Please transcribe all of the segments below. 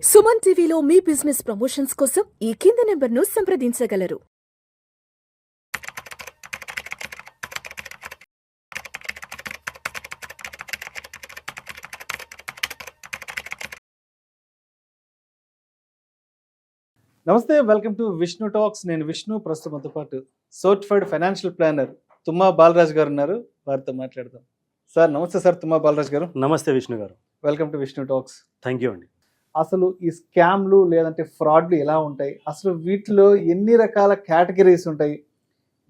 సుమన్ టీవీలో మీ business promotions కోసం ఈ కింది నెంబర్ను సంప్రదించగలరు. నమస్తే, వెల్కమ్ టు విష్ణు టాక్స్. నేను విష్ణు. ప్రస్తుతంతో పాటు సర్టిఫైడ్ ఫైనాన్షియల్ ప్లానర్ తుమ్మా బాలరాజ్ గారు ఉన్నారు. వారితో మాట్లాడదాం. సార్ నమస్తే. సార్ తుమ్మా బాలరాజ్ గారు, నమస్తే విష్ణు గారు. Welcome to Vishnu talks. Thank you అండి. అసలు ఈ స్కామ్లు లేదంటే ఫ్రాడ్లు ఎలా ఉంటాయి, అసలు వీటిలో ఎన్ని రకాల కేటగిరీస్ ఉంటాయి,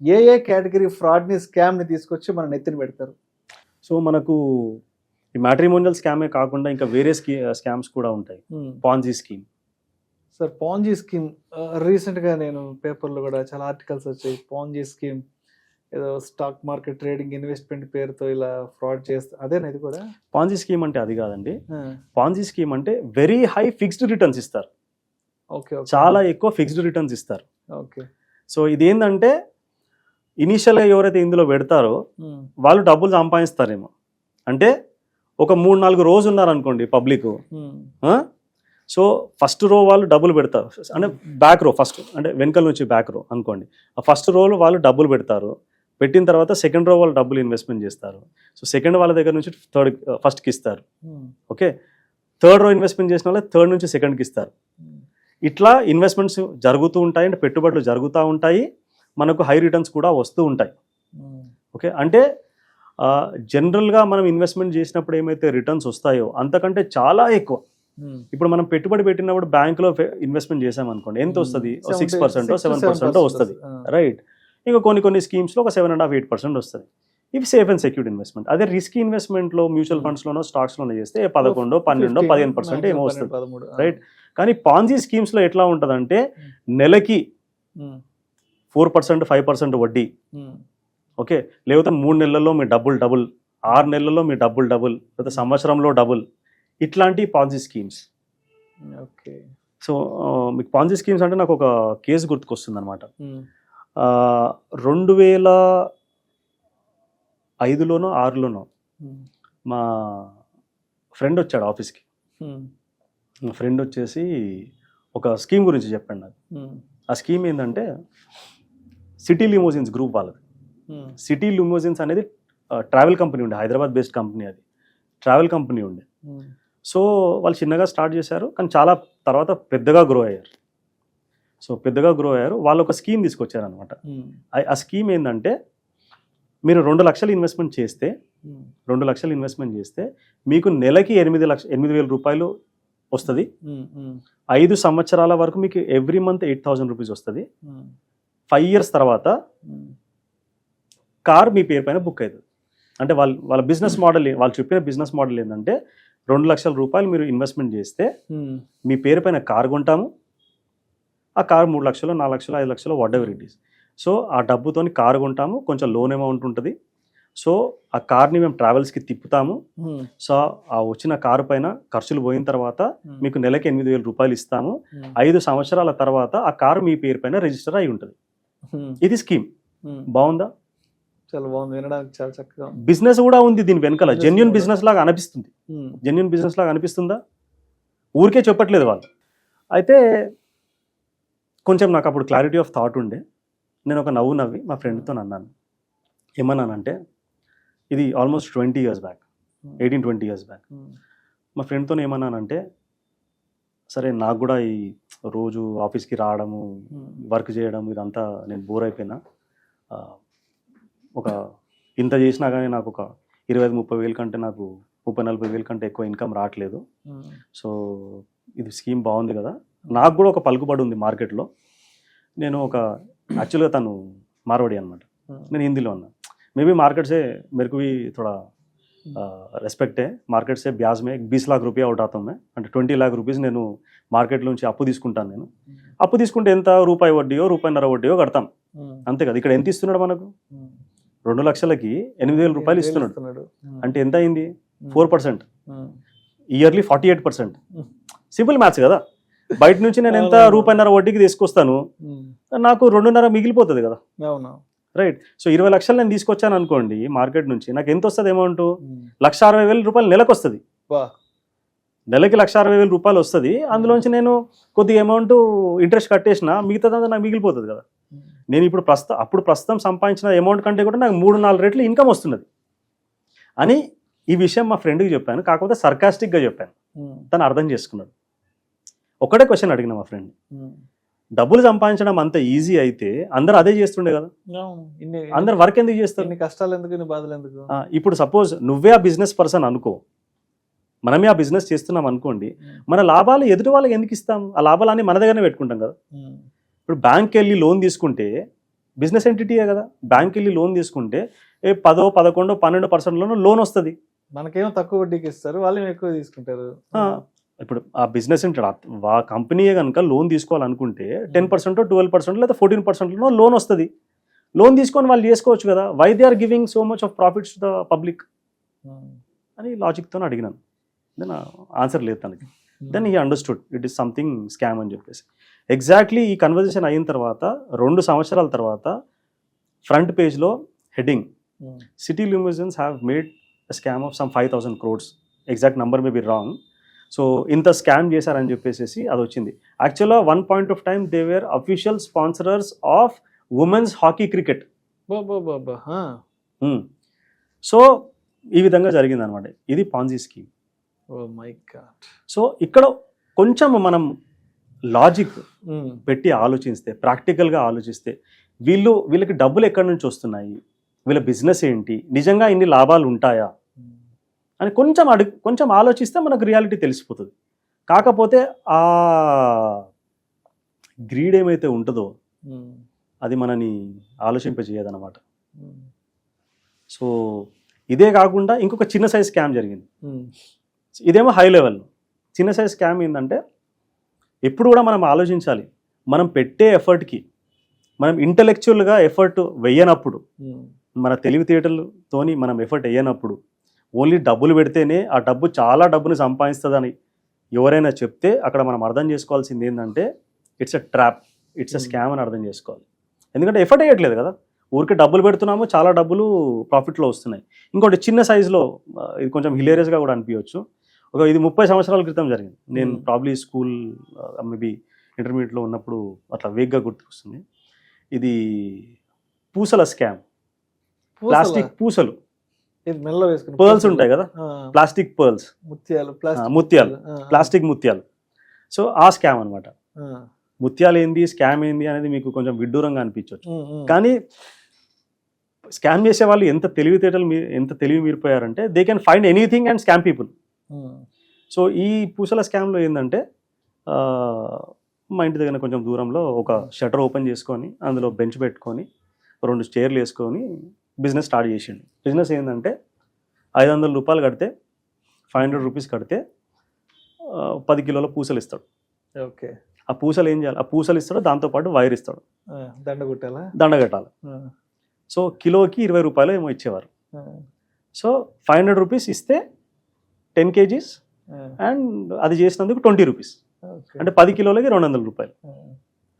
ఏ కేటగిరీ ఫ్రాడ్ని స్కామ్ని తీసుకొచ్చి మన నెత్తిన పెడతారు? సో మనకు ఈ మ్యాట్రిమోనియల్ స్కామే కాకుండా ఇంకా వేరే స్కామ్స్ కూడా ఉంటాయి. పాన్జీ స్కీమ్. సార్ పాంజీ స్కీమ్ రీసెంట్గా నేను పేపర్లో కూడా చాలా ఆర్టికల్స్ వచ్చాయి. పాంజీ స్కీమ్ ఏదో స్టాక్ మార్కెట్ ట్రేడింగ్ ఇన్వెస్ట్మెంట్ పేరుతో ఇలా ఫ్రాడ్ చేస్తా, అదేనా ఇది కూడా? పాన్జీ స్కీమ్ అంటే అది కాదండి. పాన్జీ స్కీమ్ అంటే వెరీ హై ఫిక్స్డ్ రిటర్న్స్ ఇస్తారు. ఓకే, చాలా ఎక్కువ ఫిక్స్డ్ రిటర్న్స్ ఇస్తారు. ఓకే. సో ఇదేంటంటే ఇనీషియల్గా ఎవరైతే ఇందులో పెడతారో వాళ్ళు డబ్బులు సంపాదిస్తారేమో. అంటే ఒక 3-4 రోజు ఉన్నారనుకోండి పబ్లిక్. సో ఫస్ట్ రో వాళ్ళు డబ్బులు పెడతారు, అంటే బ్యాక్ రో ఫస్ట్, అంటే వెనకల నుంచి బ్యాక్ రో అనుకోండి. ఆ ఫస్ట్ రోలో వాళ్ళు డబ్బులు పెడతారు. పెట్టిన తర్వాత సెకండ్ రో వాళ్ళు డబ్బులు ఇన్వెస్ట్మెంట్ చేస్తారు. సో సెకండ్ వాళ్ళ దగ్గర నుంచి ఫస్ట్కి ఇస్తారు. ఓకే, థర్డ్ రో ఇన్వెస్ట్మెంట్ చేసిన వాళ్ళు థర్డ్ నుంచి సెకండ్కి ఇస్తారు. ఇట్లా ఇన్వెస్ట్మెంట్స్ జరుగుతూ ఉంటాయి, అంటే పెట్టుబడులు జరుగుతూ ఉంటాయి, మనకు హై రిటర్న్స్ కూడా వస్తూ ఉంటాయి. ఓకే, అంటే జనరల్గా మనం ఇన్వెస్ట్మెంట్ చేసినప్పుడు ఏమైతే రిటర్న్స్ వస్తాయో అంతకంటే చాలా ఎక్కువ. ఇప్పుడు మనం పెట్టుబడి పెట్టినప్పుడు బ్యాంకులో ఇన్వెస్ట్మెంట్ చేసామనుకోండి, ఎంత వస్తుంది? 6% 7% వస్తుంది, రైట్? ఇంకా కొన్ని స్కీమ్స్లో ఒక 7.5-8% వస్తుంది. ఇవి సేఫ్ అండ్ సెక్యూర్డ్ ఇన్వెస్ట్మెంట్. అదే రిస్కీ ఇన్వెస్ట్మెంట్లో మ్యూచువల్ ఫండ్స్లోనో స్టాక్స్లోనో చేస్తే 11, 12, 15% ఏమో వస్తుంది, రైట్? కానీ పాన్జీ స్కీమ్స్లో ఎట్లా ఉంటుందంటే నెలకి 4%, 5% వడ్డీ. ఓకే, లేకపోతే 3 నెలల్లో మీ డబుల్, 6 నెలల్లో మీ డబుల్, లేకపోతే సంవత్సరంలో డబుల్, ఇట్లాంటి పాన్జీ స్కీమ్స్. ఓకే. సో మీకు పాన్జీ స్కీమ్స్ అంటే నాకు ఒక కేసు గుర్తుకొస్తుంది అనమాట. 2005లోనో 2006లోనో మా ఫ్రెండ్ వచ్చాడు ఆఫీస్కి. మా ఫ్రెండ్ వచ్చేసి ఒక స్కీమ్ గురించి చెప్పండి నాకు. ఆ స్కీమ్ ఏంటంటే సిటీ లిమోజిన్స్ గ్రూప్ వాళ్ళది. సిటీ లిమోజిన్స్ అనేది ట్రావెల్ కంపెనీ ఉండే, హైదరాబాద్ బేస్డ్ కంపెనీ. అది ట్రావెల్ కంపెనీ ఉండే. సో వాళ్ళు చిన్నగా స్టార్ట్ చేశారు, కానీ చాలా తర్వాత పెద్దగా గ్రో అయ్యారు. సో పెద్దగా గ్రో అయ్యారు. వాళ్ళు ఒక స్కీమ్ తీసుకొచ్చారనమాట. ఆ స్కీమ్ ఏంటంటే మీరు 2 లక్షలు ఇన్వెస్ట్మెంట్ చేస్తే, 2 లక్షలు ఇన్వెస్ట్మెంట్ చేస్తే మీకు నెలకి 8,000 రూపాయలు వస్తుంది. 5 సంవత్సరాల వరకు మీకు ఎవ్రీ మంత్ 8,000 రూపీస్ వస్తుంది. 5 years తర్వాత కార్ మీ పేరు పైన బుక్ అవుతుంది. అంటే వాళ్ళ బిజినెస్ మోడల్, వాళ్ళు చెప్పిన బిజినెస్ మోడల్ ఏంటంటే 2 లక్షల రూపాయలు మీరు ఇన్వెస్ట్మెంట్ చేస్తే మీ పేరు పైన కార్ కొంటాము. ఆ కారు 3 లక్షలు, 4 లక్షలు, 5 లక్షలు, what ever it is. So ఆ డబ్బుతోని కారు కొంటాము, కొంచెం లోన్ అమౌంట్ ఉంటుంది. సో ఆ కార్ని మేము ట్రావెల్స్కి తిప్పుతాము. సో ఆ వచ్చిన కారు పైన ఖర్చులు పోయిన తర్వాత మీకు నెలకి 8,000 రూపాయలు ఇస్తాము. 5 సంవత్సరాల తర్వాత ఆ కారు మీ పేరు పైన రిజిస్టర్ అయి ఉంటుంది. ఇది స్కీమ్. బాగుందా? చాలా బాగుంది, వినడానికి చాలా చక్కగా. బిజినెస్ కూడా ఉంది దీని వెనకాల. జెన్యూన్ బిజినెస్ లాగా అనిపిస్తుంది. జెన్యూన్ బిజినెస్ లాగా అనిపిస్తుందా? ఊరికే చెప్పట్లేదు వాళ్ళు. అయితే కొంచెం నాకు అప్పుడు క్లారిటీ ఆఫ్ థాట్ ఉండే. నేను ఒక నవ్వి మా ఫ్రెండ్తో అన్నాను. ఏమన్నానంటే, ఇది almost 20 years back, 18-20 years back. మా ఫ్రెండ్తో ఏమన్నానంటే, సరే నాకు కూడా ఈ రోజు ఆఫీస్కి రావడము, వర్క్ చేయడం ఇదంతా నేను బోర్ అయిపోయినా. ఒక ఇంత చేసినా కానీ నాకు ఒక 25-30 వేల కంటే, నాకు 30-40 వేల కంటే ఎక్కువ ఇన్కమ్ రావట్లేదు. సో ఇది స్కీమ్ బాగుంది కదా, నాకు కూడా ఒక పలుకుబడి ఉంది మార్కెట్లో. నేను ఒక యాక్చువల్గా తను మార్వాడి అనమాట, నేను హిందీలో అన్నా. మేబీ మార్కెట్ से मेरे को भी थोड़ा రెస్పెక్ట్ है. మార్కెట్ से ब्याज में 20 लाख रुपया उठाता हूं मैं. అంటే 20 लाख రూపీస్ నేను మార్కెట్లో నుంచి అప్పు తీసుకుంటాను. నేను అప్పు తీసుకుంటే ఎంత? రూపాయి వడ్డీయో, రూపాయిన్నర వడ్డీయో కడతాం, అంతే కదా. ఇక్కడ ఎంత ఇస్తున్నాడు మనకు? 2 లక్షలకి 8,000 రూపాయలు ఇస్తున్నాడు. అంటే ఎంత అయింది? 4%. ఇయర్లీ 48%. సింపుల్ మ్యాథ్స్ కదా. బయట నుంచి నేను ఎంత రూపాయిన్నర వడ్డీకి తీసుకొస్తాను, నాకు 2.5 మిగిలిపోతుంది కదా, రైట్? సో 20 లక్షలు నేను తీసుకొచ్చాను అనుకోండి మార్కెట్ నుంచి, నాకు ఎంత వస్తుంది అమౌంట్? 1,60,000 రూపాయలు నెలకు వస్తుంది. నెలకి 1,60,000 రూపాయలు వస్తుంది, అందులోంచి నేను కొద్దిగా అమౌంట్ ఇంట్రెస్ట్ కట్టేసిన, మిగతాదంతా నాకు మిగిలిపోతుంది కదా. నేను ఇప్పుడు ప్రస్తుతం సంపాదించిన అమౌంట్ కంటే కూడా నాకు 3-4 రెట్లు ఇన్కమ్ వస్తున్నది అని ఈ విషయం మా ఫ్రెండ్కి చెప్పాను. కాకపోతే సర్కాస్టిక్గా చెప్పాను, తను అర్థం చేసుకున్నాడు. ఒకటే క్వశ్చన్ అడిగిన మా ఫ్రెండ్, డబ్బులు సంపాదించడం అంత ఈజీ అయితే అందరు అదే చేస్తుండే కదా, అందరు వర్క్ ఎందుకు చేస్తారు, ఇన్ని కష్టాలు ఎందుకు, ఇన్ని బాధలు ఎందుకు? ఇప్పుడు సపోజ్ నువ్వే ఆ బిజినెస్ పర్సన్ అనుకో, మనమే ఆ బిజినెస్ చేస్తున్నాం అనుకోండి, మన లాభాలు ఎదుటి వాళ్ళకి ఎందుకు ఇస్తాం? ఆ లాభాలన్నీ మన దగ్గరనే పెట్టుకుంటాం కదా. ఇప్పుడు బ్యాంక్కి వెళ్ళి లోన్ తీసుకుంటే బిజినెస్ ఎంటిటీయే కదా, బ్యాంక్కి వెళ్ళి లోన్ తీసుకుంటే 10, 11, 12% లోన్ వస్తుంది. మనకేమో తక్కువ వడ్డీకి ఇస్తారు, వాళ్ళు ఎక్కువ తీసుకుంటారు. ఇప్పుడు ఆ బిజినెస్ ఆ కంపెనీయే కనుక లోన్ తీసుకోవాలనుకుంటే 10%, 12% లేదా 14% లోన్ వస్తుంది. లోన్ తీసుకొని వాళ్ళు చేసుకోవచ్చు కదా. Why they are giving so much of profits to the public అని లాజిక్తో అడిగినాను. దెన్ ఆన్సర్ లేదు తనకి. Then he understood it is something scam అని చెప్పేసి. ఎగ్జాక్ట్లీ ఈ కన్వర్జేషన్ అయిన తర్వాత 2 సంవత్సరాల తర్వాత ఫ్రంట్ పేజ్లో heading, city limousines have made a scam of some 5,000 crores, exact number may be wrong. So ఇంత స్కామ్ చేశారని చెప్పేసి అది వచ్చింది. యాక్చువల్గా 1 point of time they were official sponsorers of women's hockey cricket. So ఈ విధంగా జరిగింది అనమాట. ఇది Ponzi scheme. Oh my God. So ఇక్కడ కొంచెం మనం లాజిక్ పెట్టి ఆలోచిస్తే, ప్రాక్టికల్గా ఆలోచిస్తే, వీళ్ళకి డబ్బులు ఎక్కడి నుంచి వస్తున్నాయి, వీళ్ళ బిజినెస్ ఏంటి, నిజంగా ఇన్ని లాభాలు ఉంటాయా అని కొంచెం ఆలోచిస్తే మనకు రియాలిటీ తెలిసిపోతుంది. కాకపోతే ఆ గ్రీడ్ ఏమైతే ఉంటుందో అది మనని ఆలోచింపజేయదన్నమాట. సో ఇదే కాకుండా ఇంకొక చిన్న సైజ్ స్కామ్ జరిగింది. ఇదేమో హై లెవెల్. చిన్న సైజ్ స్కామ్ ఏంటంటే, ఎప్పుడు కూడా మనం ఆలోచించాలి, మనం పెట్టే ఎఫర్ట్కి మనం ఇంటలెక్చువల్గా ఎఫర్ట్ వెయ్యనప్పుడు, మన తెలివితేటలతోని మనం ఎఫర్ట్ వేయనప్పుడు, ఓన్లీ డబ్బులు పెడితేనే ఆ డబ్బు చాలా డబ్బుని సంపాదిస్తుందని ఎవరైనా చెప్తే అక్కడ మనం అర్థం చేసుకోవాల్సింది ఏంటంటే it's a trap, it's a scam అని అర్థం చేసుకోవాలి. ఎందుకంటే ఎఫర్ట్ వేయట్లేదు కదా, ఊరికి డబ్బులు పెడుతున్నాము, చాలా డబ్బులు ప్రాఫిట్లో వస్తున్నాయి. ఇంకోటి చిన్న సైజులో, ఇది కొంచెం హిలేరియస్గా కూడా అనిపించవచ్చు. ఇది 30 సంవత్సరాల క్రితం జరిగింది. నేను ప్రాబ్లీ స్కూల్ మేబీ ఇంటర్మీడియట్లో ఉన్నప్పుడు అట్లా వేగ్గా గుర్తుకొస్తుంది. ఇది పూసల స్కామ్. ప్లాస్టిక్ పూసలు, పర్ల్స్ ఉంటాయి కదా, ప్లాస్టిక్ పర్ల్స్, ముత్యాలు, ప్లాస్టిక్ ముత్యాలు. సో ఆ స్కామ్ అనమాట. ముత్యాలు ఏంది, స్కామ్ ఏంది అనేది మీకు కొంచెం విడ్డూరంగా అనిపించవచ్చు, కానీ స్కామ్ చేసే వాళ్ళు ఎంత తెలివి మీరిపోయారంటే they can find anything and scam people. So ఈ పూసల స్కామ్లో ఏంటంటే, మా ఇంటి దగ్గర కొంచెం దూరంలో ఒక షటర్ ఓపెన్ చేసుకొని అందులో బెంచ్ పెట్టుకొని 2 చైర్లు వేసుకొని బిజినెస్ స్టార్ట్ చేసిండు. బిజినెస్ ఏంటంటే 500 రూపాయలు కడితే, 500 రూపీస్ కడితే 10 కిలోల పూసలు ఇస్తాడు. ఓకే. ఆ పూసలు ఏం చేయాలి, ఆ పూసలు ఇస్తాడు, దాంతోపాటు వైర్ ఇస్తాడు, దండ కట్టాలి. సో కిలోకి 20 రూపాయలు ఏమో ఇచ్చేవారు. సో 500 రూపీస్ ఇస్తే 10 kgs అండ్ అది చేసినందుకు 20 రూపీస్, అంటే 10 కిలోలకి 200 రూపాయలు.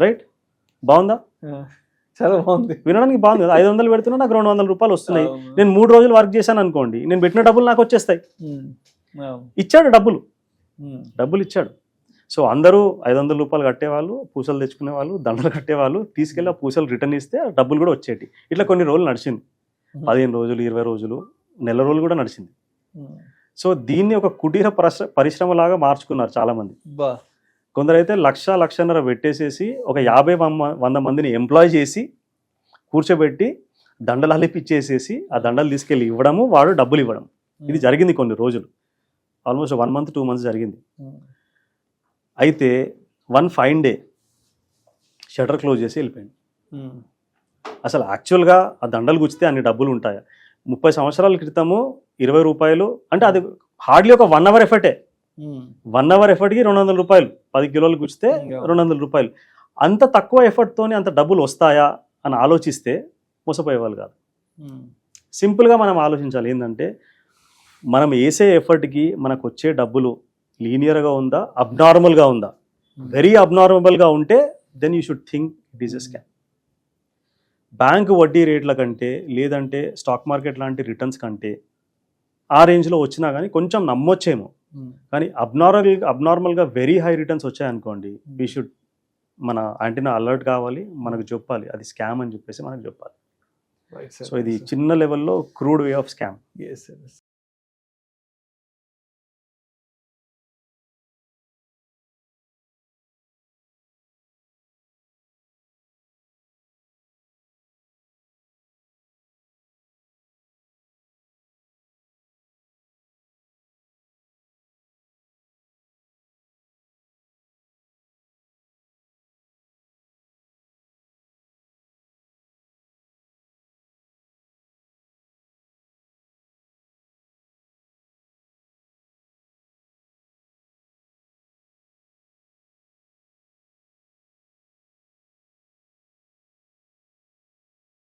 రైట్, బాగుందా? చాలా బాగుంది, వినడానికి బాగుంది కదా. 500 పెడుతున్నా, నాకు 200 రూపాయలు వస్తున్నాయి. నేను 3 రోజులు వర్క్ చేశాను అనుకోండి, నేను పెట్టిన డబ్బులు నాకు వచ్చేస్తాయి. ఇచ్చాడు డబ్బులు ఇచ్చాడు. సో అందరూ 500 రూపాయలు కట్టేవాళ్ళు, పూసలు తెచ్చుకునే వాళ్ళు, దండలు కట్టేవాళ్ళు, తీసుకెళ్ళి ఆ పూసలు రిటర్న్ ఇస్తే ఆ డబ్బులు కూడా వచ్చేటి. ఇట్లా కొన్ని రోజులు నడిచింది, 15 రోజులు, 20 రోజులు, నెల రోజులు కూడా నడిచింది. సో దీన్ని ఒక కుటీర పరిశ్రమలాగా మార్చుకున్నారు చాలామంది. కొందరైతే 1,00,000-1,50,000 పెట్టేసేసి ఒక 50-100 మందిని ఎంప్లాయ్ చేసి కూర్చోబెట్టి దండలు అలిపిచ్చేసేసి ఆ దండలు తీసుకెళ్ళి ఇవ్వడము, వాడు డబ్బులు ఇవ్వడం. ఇది జరిగింది కొన్ని రోజులు, ఆల్మోస్ట్ 1 month 2 months జరిగింది. అయితే one fine day shutter close చేసి వెళ్ళిపోయింది. అసలు యాక్చువల్గా ఆ దండలు గుచ్చితే అన్ని డబ్బులు ఉంటాయా? 30 సంవత్సరాల క్రితము 20 రూపాయలు అంటే అది హార్డ్లీ ఒక 1 hour ఎఫర్టే. 1 hour ఎఫర్ట్కి 200 రూపాయలు, 10 కిలోలు గుచ్చితే 200 రూపాయలు. అంత తక్కువ ఎఫర్ట్తోనే అంత డబ్బులు వస్తాయా అని ఆలోచిస్తే మోసపోయేవాళ్ళు కాదు. సింపుల్గా మనం ఆలోచించాలి, ఏంటంటే మనం వేసే ఎఫర్ట్కి మనకు వచ్చే డబ్బులు లీనియర్గా ఉందా, అబ్నార్మల్గా ఉందా? వెరీ అబ్నార్మల్గా ఉంటే then you should think it is a scam. Bank వడ్డీ రేట్ల కంటే, లేదంటే స్టాక్ మార్కెట్ లాంటి రిటర్న్స్ కంటే ఆ రేంజ్లో వచ్చినా కానీ కొంచెం నమ్మొచ్చేమో, కానీ అబ్నార్మల్గా వెరీ హై రిటర్న్స్ వచ్చాయనుకోండి, వీ షుడ్ మన యాంటీనా అలర్ట్ కావాలి, మనకు చెప్పాలి అది స్కామ్ అని చెప్పేసి మనకు చెప్పాలి. Right sir. సో ఇది చిన్న లెవెల్లో crude way of scam. Yes, sir.